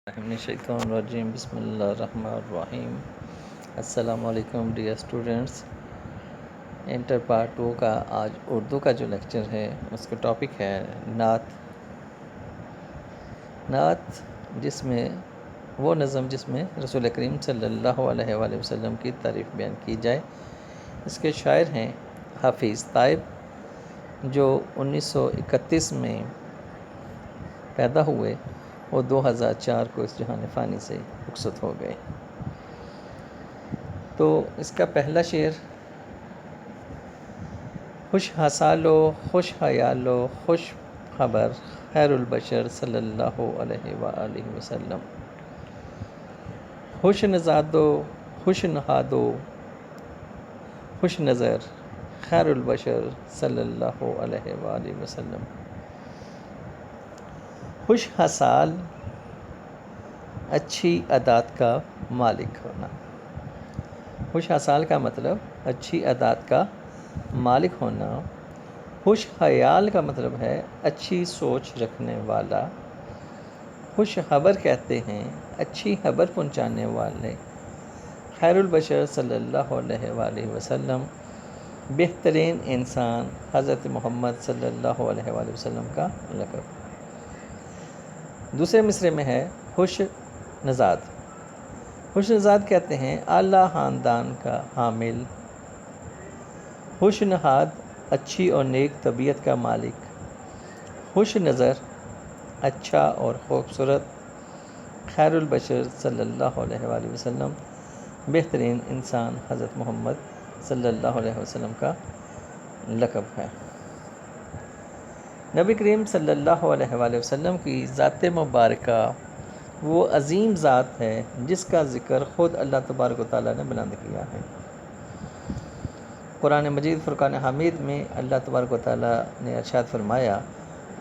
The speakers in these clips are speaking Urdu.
من الشیطان الرجیم بسم اللہ الرحمن الرحیم۔ السلام علیکم ڈیئر اسٹوڈنٹس۔ انٹر پارٹ 2 کا آج اردو کا جو لیکچر ہے اس کا ٹاپک ہے نعت۔ نعت جس میں وہ نظم جس میں رسول کریم صلی اللہ علیہ وآلہ وسلم کی تعریف بیان کی جائے۔ اس کے شاعر ہیں حافظ طیب جو 1931 میں پیدا ہوئے وہ 2004 کو اس جہان فانی سے رخصت ہو گئے۔ تو اس کا پہلا شعر: خوش حسال و خوش حیال و خوش خبر خیر البشر صلی اللہ علیہ وآلہ وسلم، خوش نژاد و خوش نہاد و خوش نظر خیر البشر صلی اللہ علیہ وآلہ وسلم۔ خوش حسال اچھی عادات کا مالک ہونا۔ خوش حسال کا مطلب اچھی عادات کا مالک ہونا۔ خوش خیال کا مطلب ہے اچھی سوچ رکھنے والا۔ خوش خبر کہتے ہیں اچھی خبر پہنچانے والے۔ خیر البشر صلی اللہ علیہ وآلہ وسلم، بہترین انسان حضرت محمد صلی اللہ علیہ وآلہ وسلم کا لقب۔ دوسرے مصرعے میں ہے خوش نژاد۔ خوش نژاد کہتے ہیں اعلیٰ خاندان کا حامل۔ خوش نہاد اچھی اور نیک طبیعت کا مالک۔ خوش نظر اچھا اور خوبصورت۔ خیر البشر صلی اللہ علیہ وآلہ وسلم، بہترین انسان حضرت محمد صلی اللہ علیہ وسلم کا لقب ہے۔ نبی کریم صلی اللہ علیہ وآلہ وسلم کی ذات مبارکہ وہ عظیم ذات ہے جس کا ذکر خود اللہ تبارک و تعالیٰ نے بلند کیا ہے۔ قرآن مجید فرقان حمید میں اللہ تبارک و تعالیٰ نے ارشاد فرمایا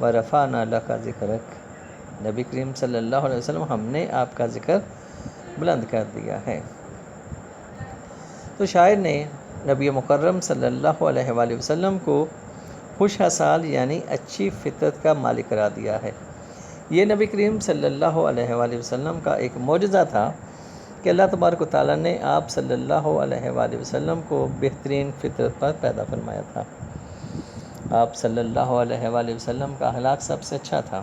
وَرَفَعْنَا لَكَ ذِكْرَكَ، نبی کریم صلی اللہ علیہ وسلم ہم نے آپ کا ذکر بلند کر دیا ہے۔ تو شاعر نے نبی مکرم صلی اللہ علیہ وآلہ وسلم کو خوش حسال یعنی اچھی فطرت کا مالک قرار دیا ہے۔ یہ نبی کریم صلی اللہ علیہ وآلہ وسلم کا ایک معجزہ تھا کہ اللہ تبارک و تعالیٰ نے آپ صلی اللہ علیہ وآلہ وسلم کو بہترین فطرت پر پیدا فرمایا تھا۔ آپ صلی اللہ علیہ وآلہ وسلم کا اخلاق سب سے اچھا تھا۔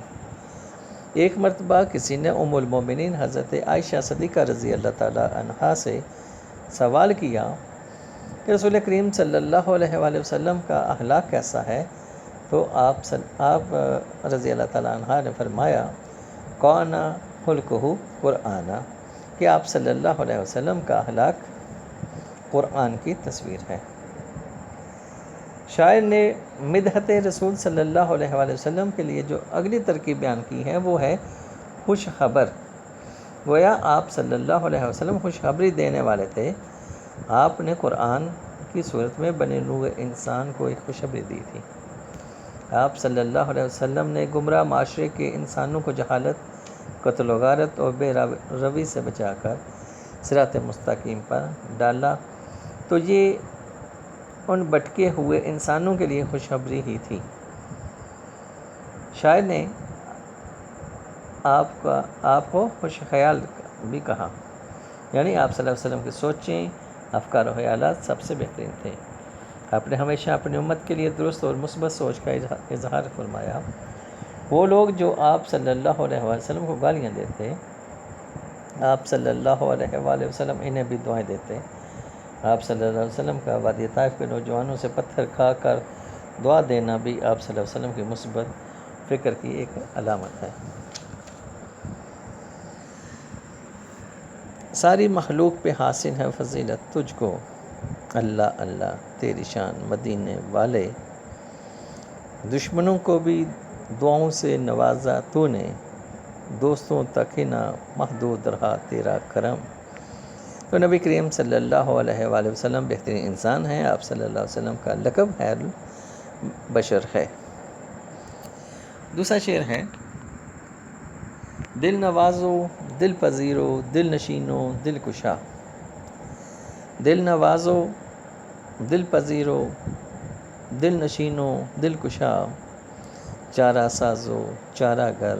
ایک مرتبہ کسی نے ام المومنین حضرت عائشہ صدیقہ رضی اللہ تعالیٰ عنہا سے سوال کیا کہ رسول کریم صلی اللہ علیہ وآلہ وسلم کا اخلاق کیسا ہے؟ تو آپ رضی اللہ تعالیٰ عنہ نے فرمایا کون خلقہ قرآن، کہ آپ صلی اللہ علیہ وسلم کا اخلاق قرآن کی تصویر ہے۔ شاعر نے مدحت رسول صلی اللہ علیہ وآلہ وسلم کے لیے جو اگلی ترکیب بیان کی ہے وہ ہے خوش خبر۔ گویا آپ صلی اللہ علیہ وسلم خوشخبری دینے والے تھے۔ آپ نے قرآن کی صورت میں بنے روح انسان کو ایک خوشخبری دی تھی۔ آپ صلی اللہ علیہ وسلم نے گمراہ معاشرے کے انسانوں کو جہالت، قتل و غارت اور بے روی سے بچا کر صراط مستقیم پر ڈالا، تو یہ ان بھٹکے ہوئے انسانوں کے لیے خوشخبری ہی تھی۔ شاعر نے آپ کو خوش خیال بھی کہا، یعنی آپ صلی اللہ علیہ وسلم کی سوچیں، افکار و خیالات سب سے بہترین تھے۔ آپ نے ہمیشہ اپنی امت کے لیے درست اور مثبت سوچ کا اظہار فرمایا۔ وہ لوگ جو آپ صلی اللہ علیہ وسلم کو گالیاں دیتے، آپ صلی اللہ علیہ وآلہ وسلم انہیں بھی دعائیں دیتے۔ آپ صلی اللہ علیہ وسلم کا وادی طائف کے نوجوانوں سے پتھر کھا کر دعا دینا بھی آپ صلی اللہ علیہ وسلم کی مثبت فکر کی ایک علامت ہے۔ ساری مخلوق پہ حاصل ہے فضیلت تجھ کو، اللہ اللہ تیری شان مدینے والے۔ دشمنوں کو بھی دعاؤں سے نوازا تو نے، دوستوں تک ہی نہ محدود رہا تیرا کرم۔ تو نبی کریم صلی اللہ علیہ وآلہ وسلم بہترین انسان ہیں۔ آپ صلی اللہ علیہ وسلم کا لقب خیر البشر ہے۔ دوسرا شعر ہے دل نوازو دل پذیرو دل نشینو دل کشا۔ دل نوازو دل پذیرو دل نشینو دل کشا، چارہ سازو چارہ گر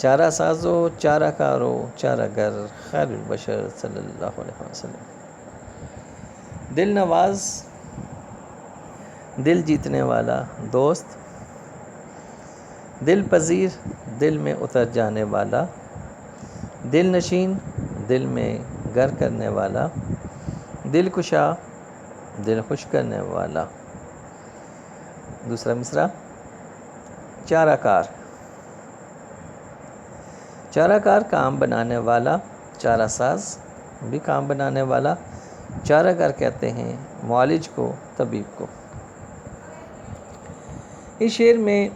چارہ سازو، چارہ کارو، چارہ گر، خیر البشر صلی اللہ علیہ وسلم. دل نواز، دل جیتنے والا دوست. دل پذیر، دل میں اتر جانے والا. دل نشین، دل میں گر کرنے والا. دل کشا، دل خوش کرنے والا. دوسرا مصرع. چارہ کار. چارہ کار کام بنانے والا، چارہ ساز بھی کام بنانے والا. چارہ کار کہتے ہیں معالج کو، طبیب کو. اس شعر میں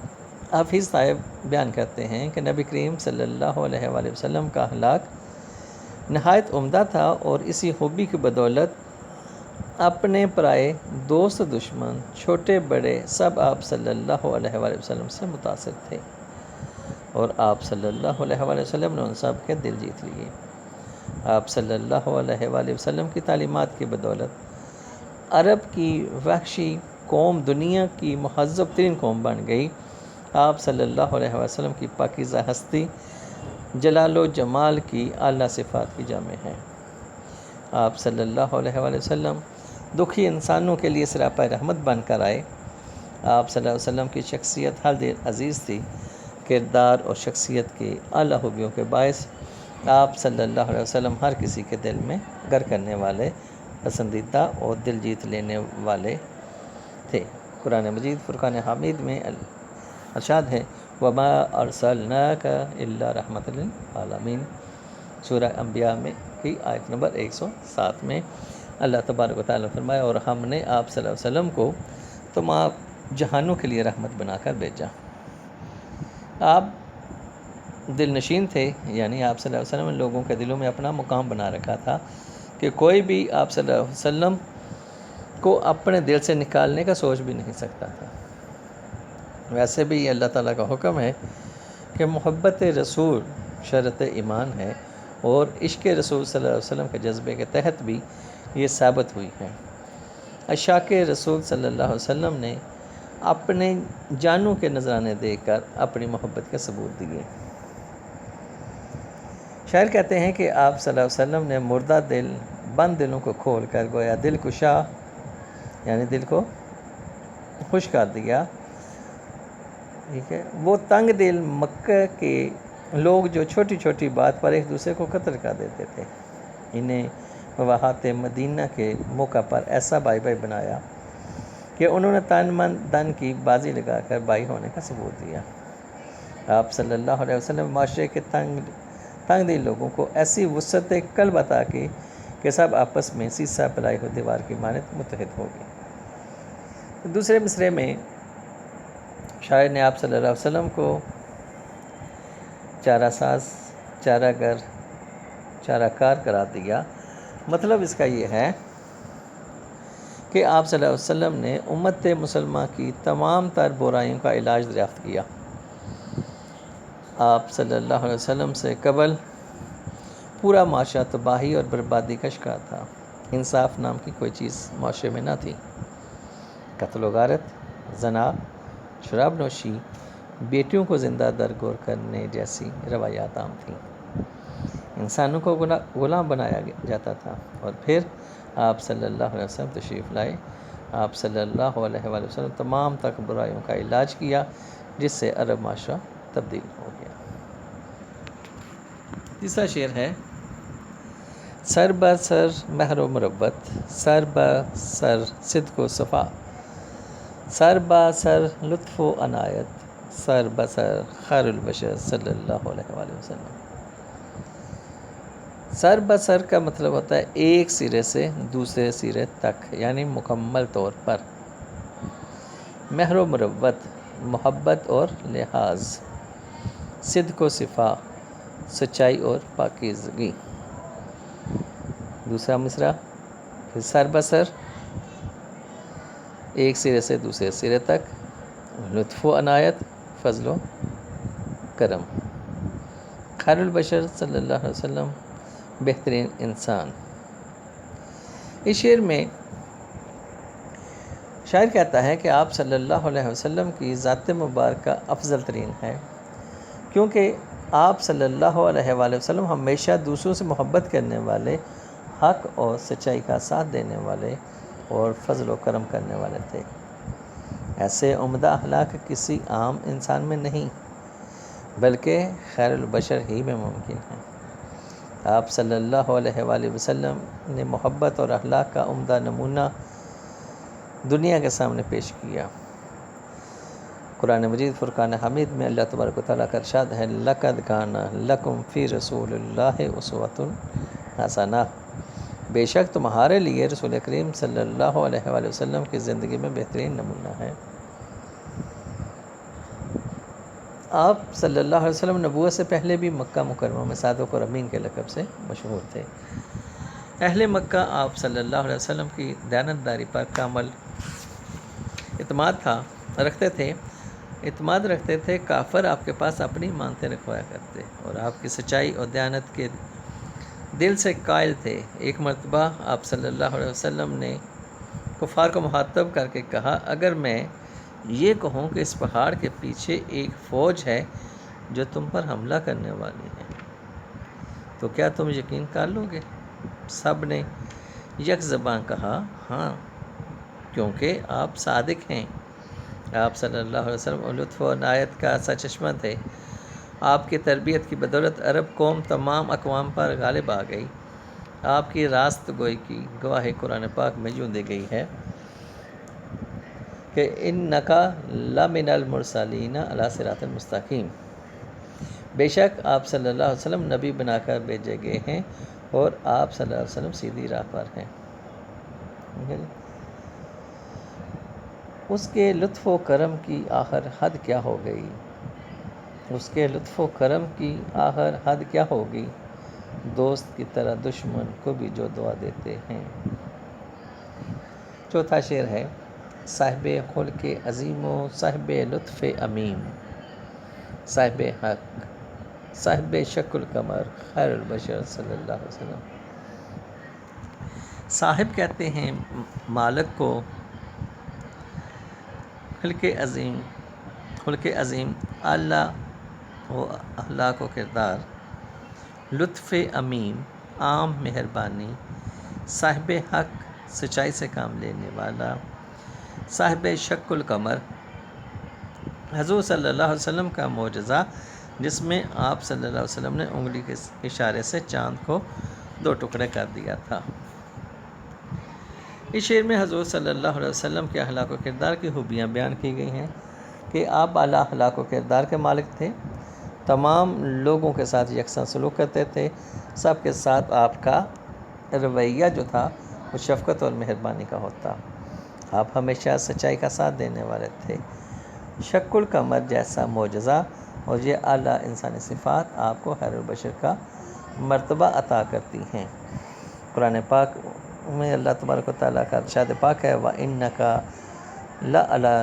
حافظ صاحب بیان کرتے ہیں کہ نبی کریم صلی اللہ علیہ وآلہ وسلم کا اخلاق نہایت عمدہ تھا، اور اسی خوبی کی بدولت اپنے پرائے، دوست دشمن، چھوٹے بڑے سب آپ صلی اللہ علیہ وآلہ وسلم سے متاثر تھے، اور آپ صلی اللہ علیہ وآلہ وسلم نے ان سب کے دل جیت لیے. آپ صلی اللہ علیہ وآلہ وسلم کی تعلیمات کی بدولت عرب کی وحشی قوم دنیا کی مہذب ترین قوم بن گئی. آپ صلی اللہ علیہ وسلم کی پاکیزہ ہستی جلال و جمال کی اعلیٰ صفات کی جامع ہے. آپ صلی اللہ علیہ وآلہ وسلم دکھی انسانوں کے لیے سراپا رحمت بن کر آئے. آپ صلی اللہ علیہ وسلم کی شخصیت ہر دل عزیز تھی. کردار اور شخصیت کی اعلیٰ خوبیوں کے باعث آپ صلی اللہ علیہ وسلم ہر کسی کے دل میں گر کرنے والے، پسندیدہ اور دل جیت لینے والے تھے. قرآن مجید فرقان حمید میں ارشاد ہے وَمَا أَرْسَلْنَاكَ إِلَّا رَحْمَةً لِلْعَالَمِينَ. سورہ انبیاء میں کی آیت نمبر 107 میں اللہ تبارک و تعالیٰ نے فرمایا اور ہم نے آپ صلی اللہ علیہ وسلم کو تمام جہانوں کے لیے رحمت بنا کر بھیجا. آپ دل نشین تھے، یعنی آپ صلی اللہ علیہ وسلم نے لوگوں کے دلوں میں اپنا مقام بنا رکھا تھا کہ کوئی بھی آپ صلی اللہ علیہ وسلم کو اپنے دل سے نکالنے کا سوچ بھی نہیں سکتا تھا. ویسے بھی یہ اللہ تعالیٰ کا حکم ہے کہ محبت رسول شرط ایمان ہے، اور عشق رسول صلی اللہ علیہ وسلم کے جذبے کے تحت بھی یہ ثابت ہوئی ہے. عشاق رسول صلی اللہ علیہ وسلم نے اپنے جانوں کے نذرانے دے کر اپنی محبت کے ثبوت دیے. شاعر کہتے ہیں کہ آپ صلی اللہ علیہ وسلم نے مردہ دل، بند دلوں کو کھول کر گویا دل کشا، یعنی دل کو خوش کر دیا. ٹھیک ہے. وہ تنگ دل مکہ کے لوگ جو چھوٹی چھوٹی بات پر ایک دوسرے کو قتل کر دیتے تھے، انہیں مواحات مدینہ کے موقع پر ایسا بائی بائی بنایا کہ انہوں نے تن من دن کی بازی لگا کر بائی ہونے کا ثبوت دیا. آپ صلی اللہ علیہ وسلم معاشرے کے تنگ دل لوگوں کو ایسی وسعت قلب عطا کی کہ سب آپس میں سیسہ پلائی ہوئی دیوار کی مانند متحد ہو گئے. دوسرے مصرعے میں شاعر نے آپ صلی اللہ علیہ وسلم کو چارہ ساز، چارہ گر، چارہ کار قرار دیا. مطلب اس کا یہ ہے کہ آپ صلی اللہ علیہ وسلم نے امت مسلمہ کی تمام تر برائیوں کا علاج دریافت کیا. آپ صلی اللہ علیہ وسلم سے قبل پورا معاشرہ تباہی اور بربادی کا شکار تھا. انصاف نام کی کوئی چیز معاشرے میں نہ تھی. قتل و غارت، زنا، شراب نوشی، بیٹیوں کو زندہ درگور کرنے جیسی روایات عام تھیں. انسانوں کو غلام بنایا جاتا تھا. اور پھر آپ صلی اللہ علیہ وسلم تشریف لائے. آپ صلی اللہ علیہ وآلہ وسلم تمام تک برائیوں کا علاج کیا، جس سے عرب معاشرہ تبدیل ہو گیا. تیسرا شعر ہے سر بہ سر مہر و مروت، سر بہ سر صدق و صفا، سر بہ سر لطف و عنایت، سر بہ سر خیر البشر صلی اللہ علیہ وآلہ وسلم. سر بہ سر کا مطلب ہوتا ہے ایک سرے سے دوسرے سرے تک، یعنی مکمل طور پر. مہر و مروت، محبت اور لحاظ. صدق و صفا، سچائی اور پاکیزگی. دوسرا مصرعہ پھر سر بہ سر، ایک سرے سے دوسرے سرے تک، لطف و عنایت، فضل و کرم. خیر البشر صلی اللہ علیہ وسلم، بہترین انسان. اس شعر میں شاعر کہتا ہے کہ آپ صلی اللہ علیہ وسلم کی ذات مبارکہ افضل ترین ہے، کیونکہ آپ صلی اللہ علیہ وآلہ وسلم ہمیشہ دوسروں سے محبت کرنے والے، حق اور سچائی کا ساتھ دینے والے اور فضل و کرم کرنے والے تھے۔ ایسے عمدہ اخلاق کسی عام انسان میں نہیں بلکہ خیر البشر ہی میں ممکن ہے۔ آپ صلی اللہ علیہ وآلہ وسلم نے محبت اور اخلاق کا عمدہ نمونہ دنیا کے سامنے پیش کیا۔ قرآن مجید فرقان حمید میں اللہ تبارک و تعالیٰ کا ارشاد ہے، لَقَدْ كَانَ لَكُمْ فِي رَسُولِ اللَّهِ أُسْوَةٌ حَسَنَةٌ، بے شک تمہارے لیے رسول کریم صلی اللہ علیہ وآلہ وسلم کی زندگی میں بہترین نمونہ ہے۔ آپ صلی اللہ علیہ وسلم نبوت سے پہلے بھی مکہ مکرمہ میں صادق اور امین کے لقب سے مشہور تھے۔ اہل مکہ آپ صلی اللہ علیہ وسلم کی دیانتداری پر کامل اعتماد رکھتے تھے۔ کافر آپ کے پاس اپنی مانتے رکھوایا کرتے اور آپ کی سچائی اور دیانت کے دل سے قائل تھے۔ ایک مرتبہ آپ صلی اللہ علیہ وسلم نے کفار کو مخاطب کر کے کہا، اگر میں یہ کہوں کہ اس پہاڑ کے پیچھے ایک فوج ہے جو تم پر حملہ کرنے والی ہے تو کیا تم یقین کر لو گے؟ سب نے یک زبان کہا، ہاں، کیونکہ آپ صادق ہیں۔ آپ صلی اللہ علیہ وسلم لطف و عنایت کا سرچشمہ تھے۔ آپ کی تربیت کی بدولت عرب قوم تمام اقوام پر غالب آ گئی۔ آپ کی راست گوئی کی گواہی قرآن پاک میں یوں دی گئی ہے کہ اِنَّکَ لَمِنَ الْمُرْسَلِينَ عَلَىٰ صِرَاطٍ مُسْتَقِيمٍ، بے شک آپ صلی اللہ علیہ وسلم نبی بنا کر بھیجے گئے ہیں اور آپ صلی اللہ علیہ وسلم سیدھی راہ پر ہیں۔ اس کے لطف و کرم کی آخر حد کیا ہو گئی؟ اس کے لطف و کرم کی آخر حد کیا ہوگی؟ دوست کی طرح دشمن کو بھی جو دعا دیتے ہیں۔ چوتھا شعر ہے، صاحب خلق عظیم و صاحب لطف امیم، صاحب حق صاحب شکل القمر خیر البشر صلی اللہ علیہ وسلم۔ صاحب کہتے ہیں مالک کو، خلق عظیم اللہ و اخلاق و کردار، لطف امیم عام مہربانی، صاحب حق سچائی سے کام لینے والا، صاحب شکل القمر حضور صلی اللہ علیہ وسلم کا معجزہ جس میں آپ صلی اللہ علیہ وسلم نے انگلی کے اشارے سے چاند کو 2 ٹکڑے کر دیا تھا۔ اس شعر میں حضور صلی اللہ علیہ وسلم کے اخلاق و کردار کی خوبیاں بیان کی گئی ہیں کہ آپ اعلیٰ اخلاق و کردار کے مالک تھے، تمام لوگوں کے ساتھ یکساں سلوک کرتے تھے، سب کے ساتھ آپ کا رویہ جو تھا وہ شفقت اور مہربانی کا ہوتا۔ آپ ہمیشہ سچائی کا ساتھ دینے والے تھے۔ شکل القمر جیسا معجزہ اور یہ اعلیٰ انسانی صفات آپ کو خیر البشر کا مرتبہ عطا کرتی ہیں۔ قرآن پاک میں اللہ تبارک و تعالیٰ کا ارشاد پاک ہے، وَإِنَّكَ لَعَلَى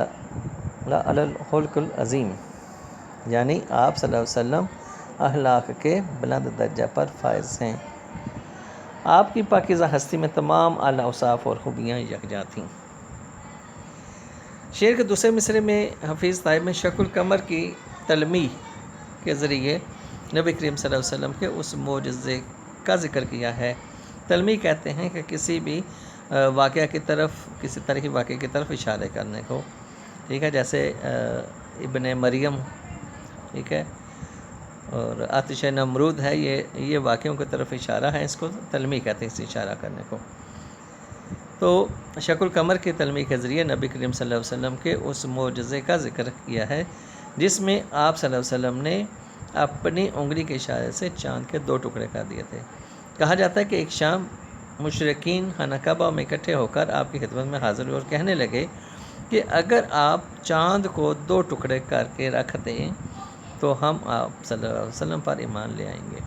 الْخُلُقِ الْعَظِيمِ، یعنی آپ صلی اللہ علیہ وسلم اخلاق کے بلند درجہ پر فائز ہیں۔ آپ کی پاکیزہ ہستی میں تمام اعلیٰ اوصاف اور خوبیاں یکجا تھیں۔ شعر کے دوسرے مصرعے میں حفیظ طیب میں شکل القمر کی تلمیح کے ذریعے نبی کریم صلی اللہ علیہ وسلم کے اس معجزے کا ذکر کیا ہے۔ تلمیح کہتے ہیں کہ کسی بھی واقعہ کی طرف، کسی تاریخی واقعے کی طرف اشارے کرنے کو، ٹھیک ہے، جیسے ابن مریم، ٹھیک ہے، اور آتش نمرود ہے، یہ واقعوں کی طرف اشارہ ہے، اس کو تلمیح کہتے ہیں، اس اشارہ کرنے کو۔ تو شکل القمر کی تلمیح کے ذریعے نبی کریم صلی اللہ علیہ وسلم کے اس معجزے کا ذکر کیا ہے جس میں آپ صلی اللہ علیہ وسلم نے اپنی انگلی کے اشارے سے چاند کے 2 ٹکڑے کر دیے تھے۔ کہا جاتا ہے کہ ایک شام مشرکین خانہ کعبہ میں اکٹھے ہو کر آپ کی خدمت میں حاضر ہوئے اور کہنے لگے کہ اگر آپ چاند کو 2 ٹکڑے کر کے رکھ دیں تو ہم آپ صلی اللہ علیہ وسلم پر ایمان لے آئیں گے۔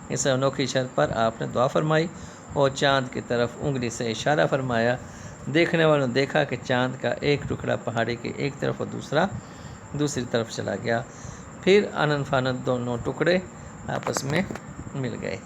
اس انوکھی شرط پر آپ نے دعا فرمائی اور چاند کی طرف انگلی سے اشارہ فرمایا۔ دیکھنے والوں نے دیکھا کہ چاند کا ایک ٹکڑا پہاڑی کی ایک طرف اور دوسرا دوسری طرف چلا گیا، پھر آنن فانن دونوں ٹکڑے آپس میں مل گئے۔